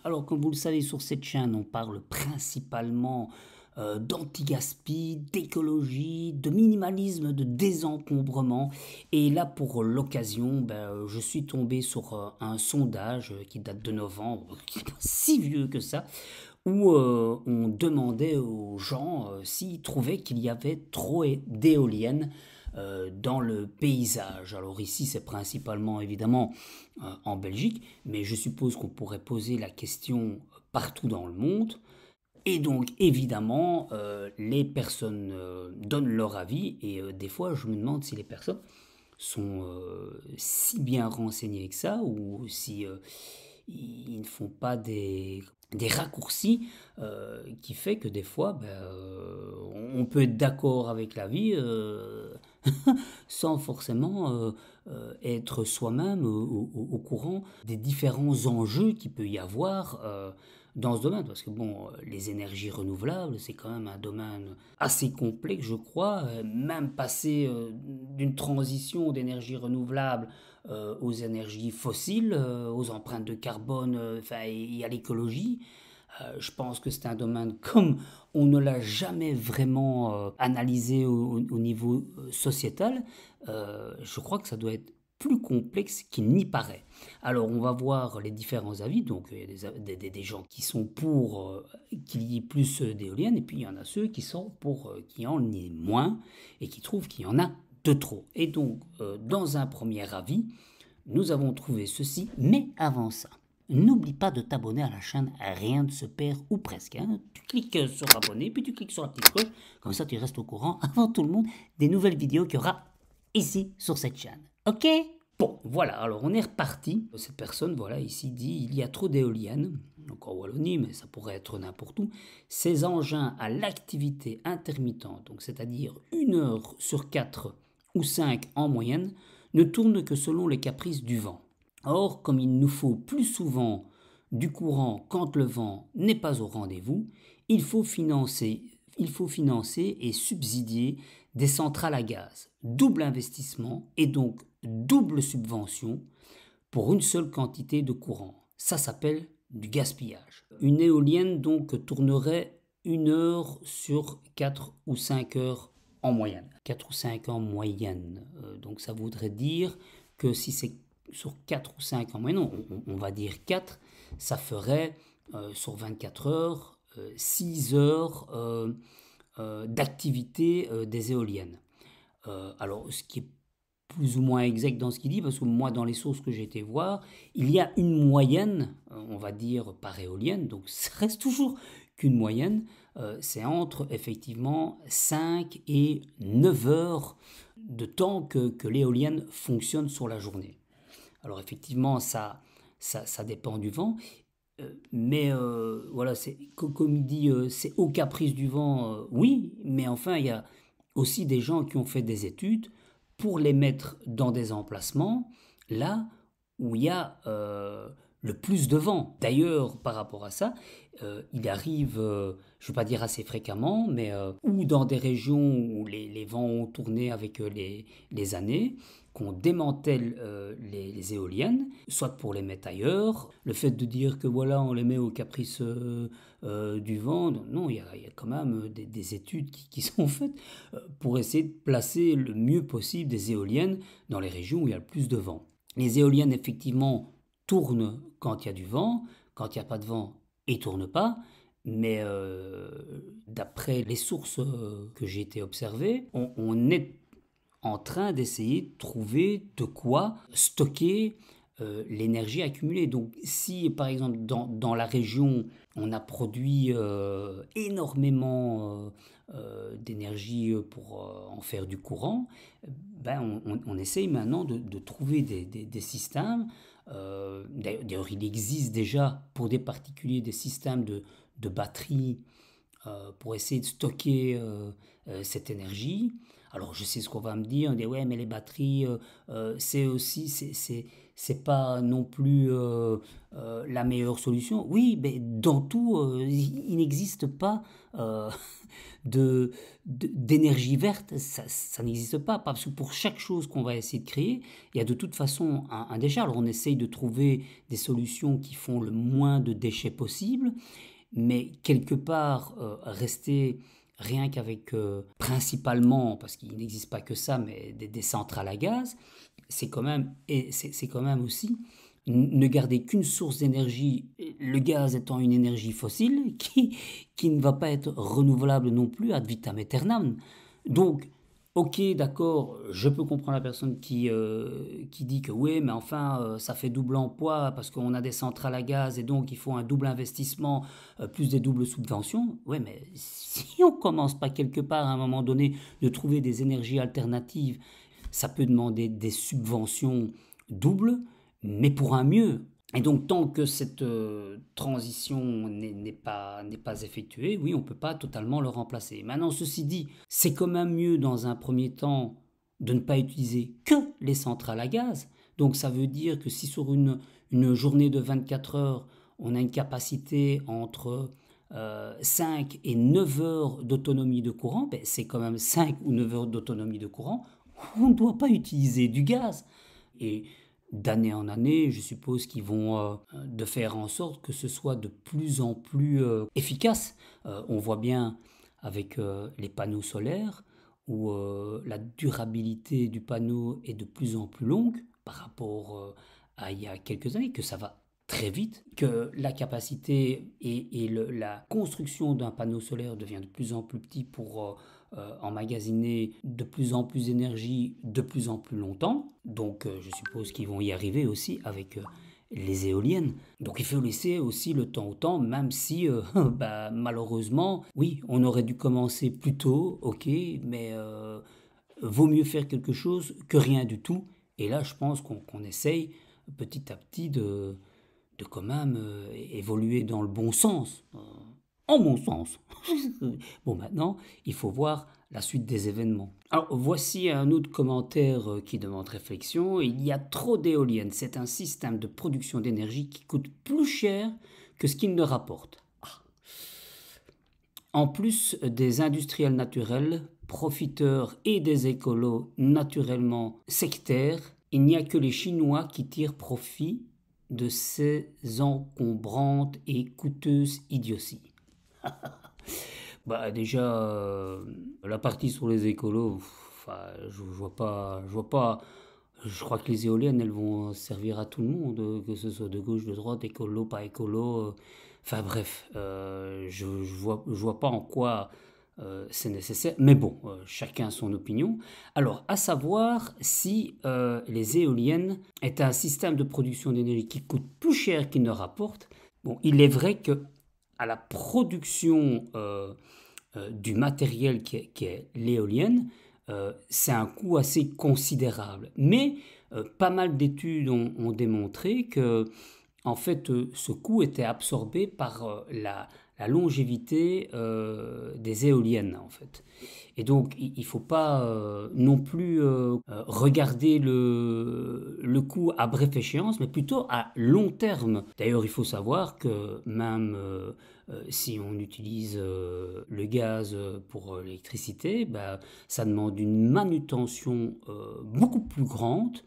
Alors, comme vous le savez, sur cette chaîne, on parle principalement d'anti-gaspi, d'écologie, de minimalisme, de désencombrement. Et là, pour l'occasion, je suis tombé sur un sondage qui date de novembre, qui n'est pas si vieux que ça, où on demandait aux gens s'ils trouvaient qu'il y avait trop d'éoliennes dans le paysage. Alors ici, c'est principalement évidemment en Belgique, mais je suppose qu'on pourrait poser la question partout dans le monde. Et donc, évidemment, les personnes donnent leur avis, et des fois, je me demande si les personnes sont si bien renseignées que ça, ou si ils ne font pas des raccourcis qui fait que des fois, on peut être d'accord avec la vie sans forcément être soi-même au courant des différents enjeux qu'il peut y avoir dans ce domaine. Parce que bon, les énergies renouvelables, c'est quand même un domaine assez complexe, je crois. Même passer d'une transition d'énergie renouvelable aux énergies fossiles, aux empreintes de carbone, et à l'écologie. Je pense que c'est un domaine comme on ne l'a jamais vraiment analysé au niveau sociétal. Je crois que ça doit être plus complexe qu'il n'y paraît. Alors on va voir les différents avis. Donc il y a des gens qui sont pour qu'il y ait plus d'éoliennes, et puis il y en a ceux qui sont pour qu'il y en ait moins et qui trouvent qu'il y en a de trop. Et donc dans un premier avis, nous avons trouvé ceci, mais avant ça, n'oublie pas de t'abonner à la chaîne, rien ne se perd ou presque. Hein. Tu cliques sur abonner, puis tu cliques sur la petite cloche, comme ça tu restes au courant avant tout le monde des nouvelles vidéos qu'il y aura ici sur cette chaîne. Ok? Bon, voilà, alors on est reparti. Cette personne, voilà, ici dit il y a trop d'éoliennes, donc en Wallonie, mais ça pourrait être n'importe où. Ces engins à l'activité intermittente, donc c'est-à-dire 1 heure sur 4 ou 5 en moyenne, ne tournent que selon les caprices du vent. Or, comme il nous faut plus souvent du courant quand le vent n'est pas au rendez-vous, il faut financer et subsidier des centrales à gaz. Double investissement et donc double subvention pour une seule quantité de courant. Ça s'appelle du gaspillage. Une éolienne donc tournerait 1 heure sur 4 ou 5 heures en moyenne. 4 ou 5 en moyenne. Donc ça voudrait dire que si c'est sur 4 ou 5 en moyenne, on va dire 4, ça ferait sur 24 heures 6 heures d'activité des éoliennes. Alors, ce qui est plus ou moins exact dans ce qu'il dit, parce que moi, dans les sources que j'ai été voir, il y a une moyenne, on va dire, par éolienne, donc ça reste toujours qu'une moyenne, c'est entre effectivement 5 et 9 heures de temps que l'éolienne fonctionne sur la journée. Alors effectivement, ça dépend du vent, mais voilà, comme il dit, c'est au caprice du vent, oui, mais enfin, il y a aussi des gens qui ont fait des études pour les mettre dans des emplacements là où il y a le plus de vent. D'ailleurs, par rapport à ça, il arrive, je ne vais pas dire assez fréquemment, mais ou dans des régions où les vents ont tourné avec les années, qu'on démantèle les éoliennes, soit pour les mettre ailleurs. Le fait de dire que voilà, on les met au caprice du vent, non, il y a quand même des études qui sont faites pour essayer de placer le mieux possible des éoliennes dans les régions où il y a le plus de vent. Les éoliennes, effectivement, tournent quand il y a du vent. Quand il n'y a pas de vent, ils ne tournent pas. Mais d'après les sources que j'ai été observées, on est en train d'essayer de trouver de quoi stocker l'énergie accumulée. Donc si par exemple dans la région on a produit énormément d'énergie pour en faire du courant, on essaye maintenant de trouver des systèmes. D'ailleurs il existe déjà pour des particuliers des systèmes de batteries pour essayer de stocker cette énergie. Alors je sais ce qu'on va me dire, on dit ouais mais les batteries c'est aussi c'est pas non plus la meilleure solution. Oui, mais dans tout, il n'existe pas euh, de, d'énergie verte, ça n'existe pas, parce que pour chaque chose qu'on va essayer de créer, il y a de toute façon un déchet. Alors on essaye de trouver des solutions qui font le moins de déchets possible, mais quelque part, rester rien qu'avec, principalement, parce qu'il n'existe pas que ça, mais des centrales à gaz, c'est quand même, et c'est quand même aussi ne garder qu'une source d'énergie, le gaz étant une énergie fossile qui ne va pas être renouvelable non plus ad vitam aeternam. Donc, ok, d'accord, je peux comprendre la personne qui dit que oui, mais enfin, ça fait double emploi parce qu'on a des centrales à gaz et donc il faut un double investissement, plus des doubles subventions. Oui, mais si on commence pas quelque part à un moment donné de trouver des énergies alternatives, ça peut demander des subventions doubles, mais pour un mieux. Et donc, tant que cette transition n'est pas effectuée, oui, on ne peut pas totalement le remplacer. Maintenant, ceci dit, c'est quand même mieux dans un premier temps de ne pas utiliser que les centrales à gaz. Donc, ça veut dire que si sur une journée de 24 heures, on a une capacité entre 5 et 9 heures d'autonomie de courant, ben, c'est quand même 5 ou 9 heures d'autonomie de courant. On ne doit pas utiliser du gaz. Et d'année en année, je suppose qu'ils vont de faire en sorte que ce soit de plus en plus efficace. On voit bien avec les panneaux solaires où la durabilité du panneau est de plus en plus longue par rapport à il y a quelques années, que ça va très vite, que la capacité et la construction d'un panneau solaire devient de plus en plus petit pour emmagasiner de plus en plus d'énergie de plus en plus longtemps. Donc je suppose qu'ils vont y arriver aussi avec les éoliennes. Donc il faut laisser aussi le temps au temps, même si bah, malheureusement, oui, on aurait dû commencer plus tôt, ok, mais vaut mieux faire quelque chose que rien du tout. Et là, je pense qu'on essaye petit à petit de quand même évoluer dans le bon sens. En mon sens. Bon, maintenant, il faut voir la suite des événements. Alors, voici un autre commentaire qui demande réflexion. Il y a trop d'éoliennes. C'est un système de production d'énergie qui coûte plus cher que ce qu'il ne rapporte. En plus des industriels naturels, profiteurs et des écolos naturellement sectaires, il n'y a que les Chinois qui tirent profit de ces encombrantes et coûteuses idioties. Bah déjà, la partie sur les écolos, enfin, je vois pas. Je crois que les éoliennes, elles vont servir à tout le monde, que ce soit de gauche, de droite, écolo, pas écolo. Enfin bref, je vois pas en quoi c'est nécessaire. Mais bon, chacun a son opinion. Alors, à savoir si les éoliennes est un système de production d'énergie qui coûte plus cher qu'il ne rapporte. Bon, il est vrai que à la production du matériel qui est l'éolienne, c'est un coût assez considérable. Mais pas mal d'études ont démontré que en fait, ce coût était absorbé par la longévité des éoliennes, en fait. Et donc, il ne faut pas non plus regarder le coût à bref échéance, mais plutôt à long terme. D'ailleurs, il faut savoir que même si on utilise le gaz pour l'électricité, bah, ça demande une manutention beaucoup plus grande,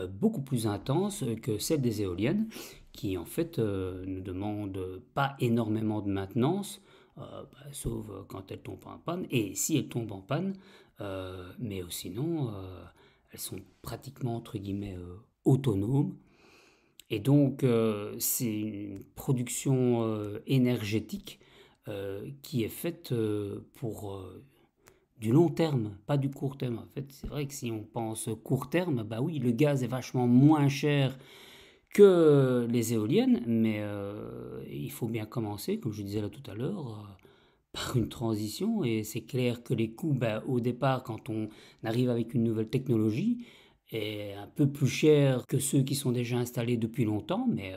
beaucoup plus intense que celle des éoliennes, qui en fait ne demandent pas énormément de maintenance, bah, sauf quand elles tombent en panne. Et si elles tombent en panne, mais sinon, elles sont pratiquement, entre guillemets, autonomes. Et donc, c'est une production énergétique qui est faite pour du long terme, pas du court terme. En fait, c'est vrai que si on pense court terme, bah oui, le gaz est vachement moins cher que les éoliennes, mais il faut bien commencer, comme je disais là tout à l'heure, par une transition. Et c'est clair que les coûts, bah, au départ, quand on arrive avec une nouvelle technologie, est un peu plus cher que ceux qui sont déjà installés depuis longtemps, mais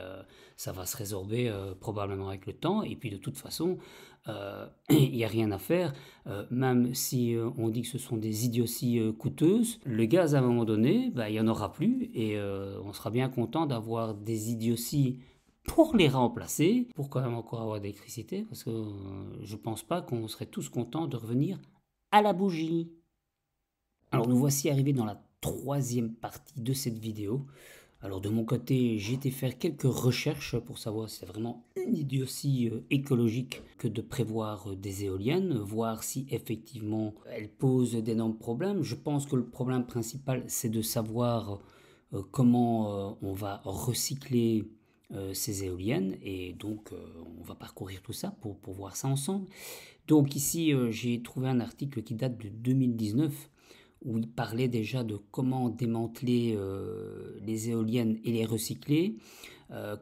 ça va se résorber probablement avec le temps. Et puis de toute façon, il n'y a rien à faire. Même si on dit que ce sont des idioties coûteuses, le gaz à un moment donné, bah, il n'y en aura plus et on sera bien content d'avoir des idioties pour les remplacer, pour quand même encore avoir de l'électricité, parce que je pense pas qu'on serait tous contents de revenir à la bougie. Alors nous voici arrivés dans la troisième partie de cette vidéo. Alors de mon côté, j'ai été faire quelques recherches pour savoir si c'est vraiment une idiotie écologique que de prévoir des éoliennes, voir si effectivement elles posent d'énormes problèmes. Je pense que le problème principal, c'est de savoir comment on va recycler ces éoliennes, et donc on va parcourir tout ça pour voir ça ensemble. Donc ici, j'ai trouvé un article qui date de 2019 où il parlait déjà de comment démanteler les éoliennes et les recycler,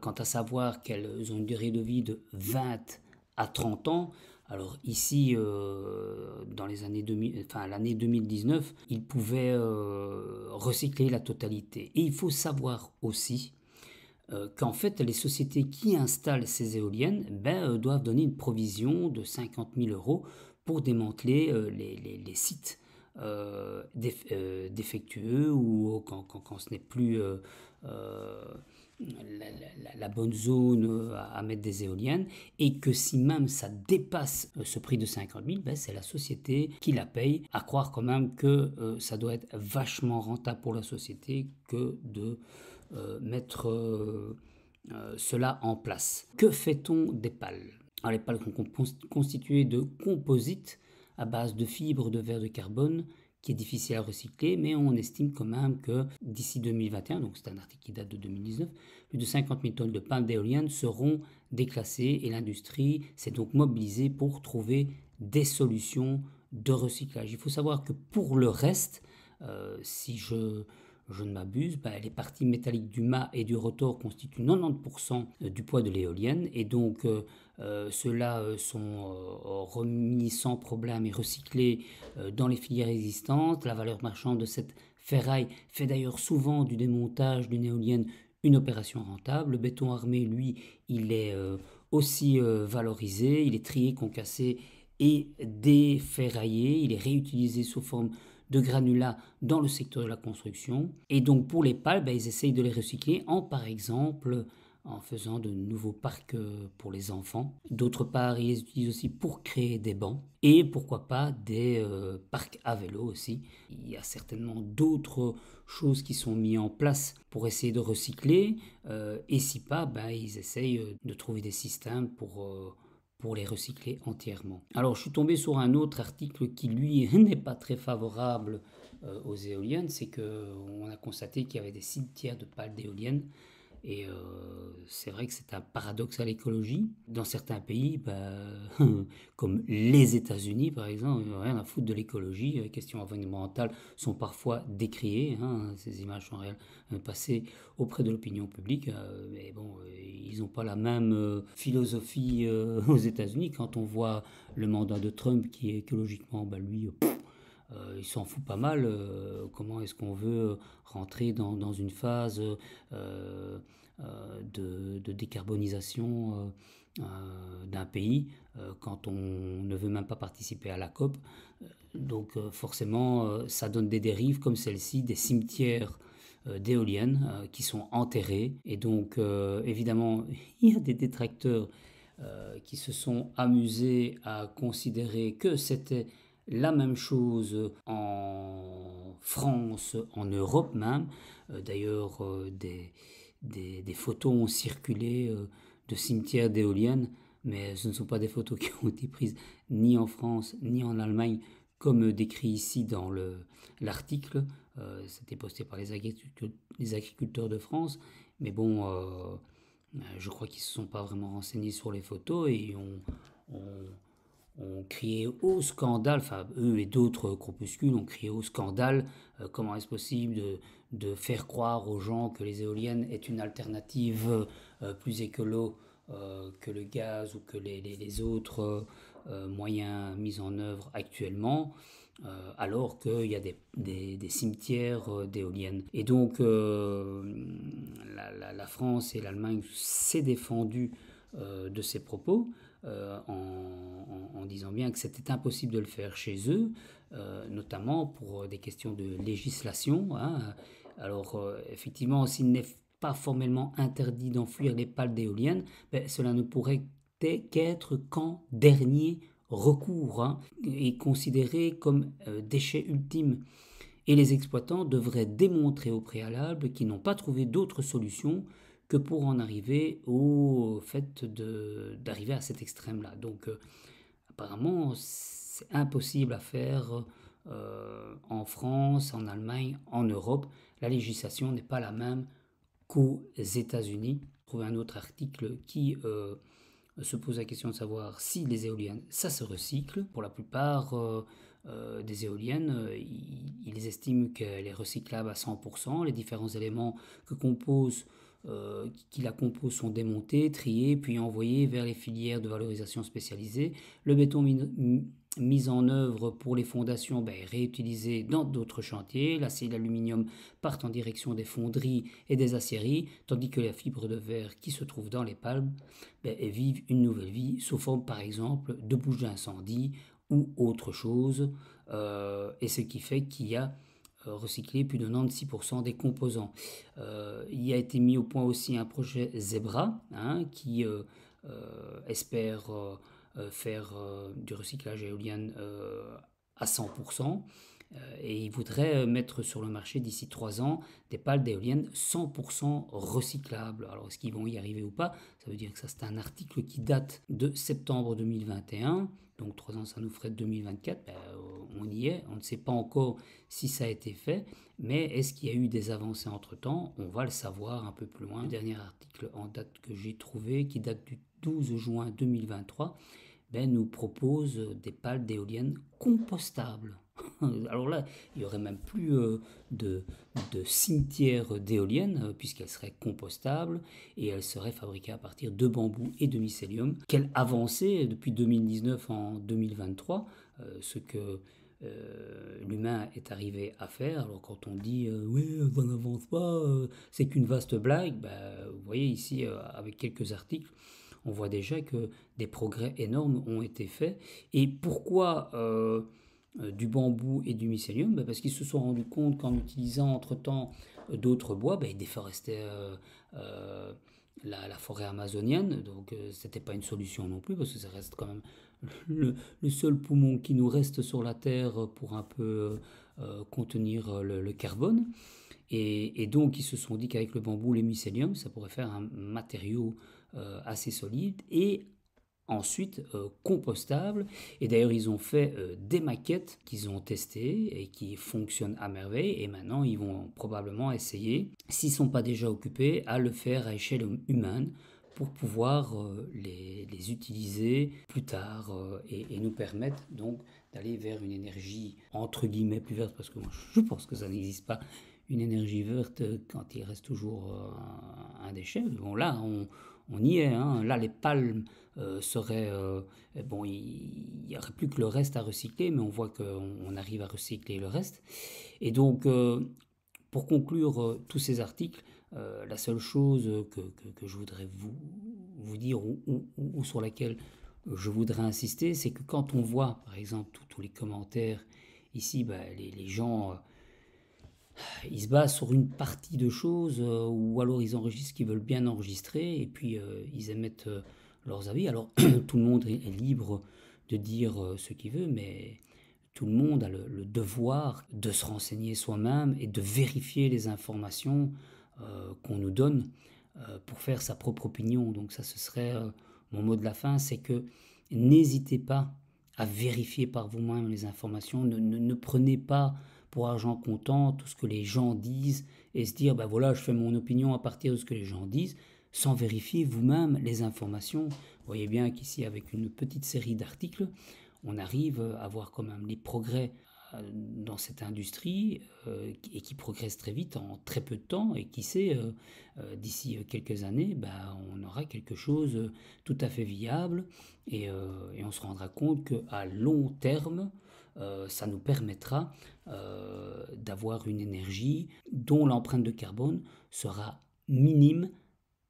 quant à savoir qu'elles ont une durée de vie de 20 à 30 ans. Alors ici, dans les années 2000, enfin l'année 2019, ils pouvaient recycler la totalité. Et il faut savoir aussi qu'en fait les sociétés qui installent ces éoliennes doivent donner une provision de 50 000 euros pour démanteler les sites défectueux, ou quand ce n'est plus la bonne zone à mettre des éoliennes, et que si même ça dépasse ce prix de 50 000, c'est la société qui la paye, à croire quand même que ça doit être vachement rentable pour la société que de mettre cela en place. Que fait-on des pales? Alors, les pales sont constituées de composites à base de fibres de verre de carbone qui est difficile à recycler, mais on estime quand même que d'ici 2021, donc c'est un article qui date de 2019, plus de 50 000 tonnes de pales d'éoliennes seront déclassées, et l'industrie s'est donc mobilisée pour trouver des solutions de recyclage. Il faut savoir que pour le reste, si je ne m'abuse, les parties métalliques du mât et du rotor constituent 90% du poids de l'éolienne, et donc ceux-là sont remis sans problème et recyclés dans les filières existantes. La valeur marchande de cette ferraille fait d'ailleurs souvent du démontage d'une éolienne une opération rentable. Le béton armé, lui, il est aussi valorisé, il est trié, concassé et déferraillé, il est réutilisé sous forme de granulats dans le secteur de la construction. Et donc pour les pales, ils essayent de les recycler par exemple en faisant de nouveaux parcs pour les enfants. D'autre part, ils les utilisent aussi pour créer des bancs, et pourquoi pas des parcs à vélo aussi. Il y a certainement d'autres choses qui sont mises en place pour essayer de recycler, et si pas, ils essayent de trouver des systèmes pour les recycler entièrement. Alors je suis tombé sur un autre article qui lui n'est pas très favorable aux éoliennes. C'est qu'on a constaté qu'il y avait des cimetières de pales d'éoliennes, et c'est vrai que c'est un paradoxe à l'écologie. Dans certains pays, comme les États-Unis par exemple, rien à foutre de l'écologie. Les questions environnementales sont parfois décriées, ces images sont passées auprès de l'opinion publique, mais bon, ils n'ont pas la même philosophie aux États-Unis. Quand on voit le mandat de Trump qui est écologiquement, lui, il s'en fout pas mal. Comment est-ce qu'on veut rentrer dans une phase de décarbonisation d'un pays quand on ne veut même pas participer à la COP? Donc forcément, ça donne des dérives comme celle-ci, des cimetières d'éoliennes qui sont enterrées. Et donc évidemment, il y a des détracteurs qui se sont amusés à considérer que c'était la même chose en France, en Europe même. D'ailleurs, des photos ont circulé de cimetières d'éoliennes, mais ce ne sont pas des photos qui ont été prises ni en France ni en Allemagne, comme décrit ici dans l'article. C'était posté par les agriculteurs de France, mais bon, je crois qu'ils ne se sont pas vraiment renseignés sur les photos, et ont crié au scandale, enfin eux et d'autres groupuscules ont crié au scandale. Comment est-ce possible de faire croire aux gens que les éoliennes est une alternative plus écolo que le gaz ou que les autres moyens mis en œuvre actuellement, alors qu'il y a des cimetières d'éoliennes. Et donc la France et l'Allemagne s'est défendu de ces propos en disant bien que c'était impossible de le faire chez eux, notamment pour des questions de législation. Hein. Alors effectivement, s'il n'est pas formellement interdit d'enfouir les pales d'éoliennes, ben, cela ne pourrait qu'être qu'en dernier recours, hein, et considéré comme déchet ultime. Et les exploitants devraient démontrer au préalable qu'ils n'ont pas trouvé d'autre solution que pour en arriver au fait d'arriver à cet extrême-là. Donc apparemment, c'est impossible à faire en France, en Allemagne, en Europe. La législation n'est pas la même qu'aux États-Unis. J'ai trouvé un autre article qui se pose la question de savoir si les éoliennes, ça se recycle. Pour la plupart des éoliennes, ils estiment qu'elle est recyclable à 100%. Les différents éléments qui la composent sont démontés, triés, puis envoyés vers les filières de valorisation spécialisées. Le béton mis en œuvre pour les fondations est réutilisé dans d'autres chantiers. L'acier et l'aluminium partent en direction des fonderies et des aciéries, tandis que la fibre de verre qui se trouve dans les pales vivent une nouvelle vie sous forme par exemple de bouches d'incendie ou autre chose, et ce qui fait qu'il y a recyclé plus de 96% des composants. Il y a été mis au point aussi un projet Zebra, hein, qui espère faire du recyclage éolien à 100%. Et il voudrait mettre sur le marché d'ici 3 ans des pales d'éoliennes 100% recyclables. Alors est-ce qu'ils vont y arriver ou pas? Ça veut dire que ça c'est un article qui date de septembre 2021, donc 3 ans ça nous ferait 2024, on y est, on ne sait pas encore si ça a été fait, mais est-ce qu'il y a eu des avancées entre-temps? On va le savoir un peu plus loin. Le dernier article en date que j'ai trouvé, qui date du 12 juin 2023, nous propose des pales d'éoliennes compostables. Alors là, il n'y aurait même plus de cimetière d'éoliennes, puisqu'elles seraient compostables et elles seraient fabriquées à partir de bambou et de mycélium. Quelle avancée depuis 2019 en 2023, ce que l'humain est arrivé à faire. Alors quand on dit oui, ça n'avance pas, c'est qu'une vaste blague, vous voyez ici avec quelques articles, on voit déjà que des progrès énormes ont été faits. Et pourquoi du bambou et du mycélium? Parce qu'ils se sont rendus compte qu'en utilisant entre-temps d'autres bois, ils déforestaient la forêt amazonienne. Donc c'était pas une solution non plus, parce que ça reste quand même le seul poumon qui nous reste sur la Terre pour un peu contenir le carbone. Et donc ils se sont dit qu'avec le bambou, les mycélium, ça pourrait faire un matériau assez solide et ensuite compostable. Et d'ailleurs ils ont fait des maquettes qu'ils ont testées et qui fonctionnent à merveille, et maintenant ils vont probablement essayer, s'ils ne sont pas déjà occupés, à le faire à échelle humaine pour pouvoir les utiliser plus tard et nous permettre donc d'aller vers une énergie entre guillemets plus verte, parce que moi je pense que ça n'existe pas une énergie verte quand il reste toujours un déchet. Bon là on y est, hein. Là les palmes seraient bon, il n'y aurait plus que le reste à recycler, mais on voit qu'on arrive à recycler le reste. Et donc pour conclure tous ces articles, la seule chose que je voudrais vous dire ou sur laquelle je voudrais insister, c'est que quand on voit par exemple tous les commentaires ici, les gens ils se basent sur une partie de choses ou alors ils enregistrent ce qu'ils veulent bien enregistrer et puis ils émettent leurs avis. Alors tout le monde est libre de dire ce qu'il veut, mais tout le monde a le devoir de se renseigner soi-même et de vérifier les informations qu'on nous donne pour faire sa propre opinion. Donc ça, ce serait mon mot de la fin, c'est que n'hésitez pas à vérifier par vous-même les informations. Ne prenez pas pour argent comptant tout ce que les gens disent et se dire, voilà, je fais mon opinion à partir de ce que les gens disent, sans vérifier vous-même les informations. Vous voyez bien qu'ici, avec une petite série d'articles, on arrive à voir quand même les progrès dans cette industrie et qui progresse très vite en très peu de temps et qui sait, d'ici quelques années, on aura quelque chose tout à fait viable et on se rendra compte qu'à long terme, ça nous permettra d'avoir une énergie dont l'empreinte de carbone sera minime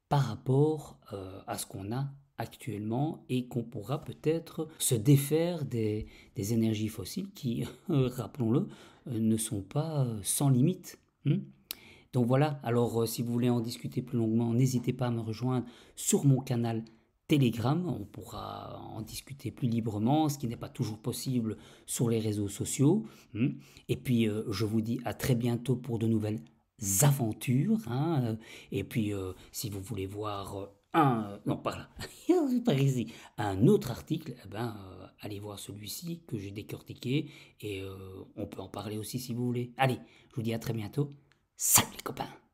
par rapport à ce qu'on a actuellement et qu'on pourra peut-être se défaire des énergies fossiles qui, rappelons-le, ne sont pas sans limite. Donc voilà, alors si vous voulez en discuter plus longuement, n'hésitez pas à me rejoindre sur mon canal Telegram, on pourra en discuter plus librement, ce qui n'est pas toujours possible sur les réseaux sociaux. Et puis je vous dis à très bientôt pour de nouvelles aventures. Et puis si vous voulez voir non par là, par ici, un autre article, allez voir celui-ci que j'ai décortiqué et on peut en parler aussi si vous voulez. Allez, je vous dis à très bientôt. Salut les copains!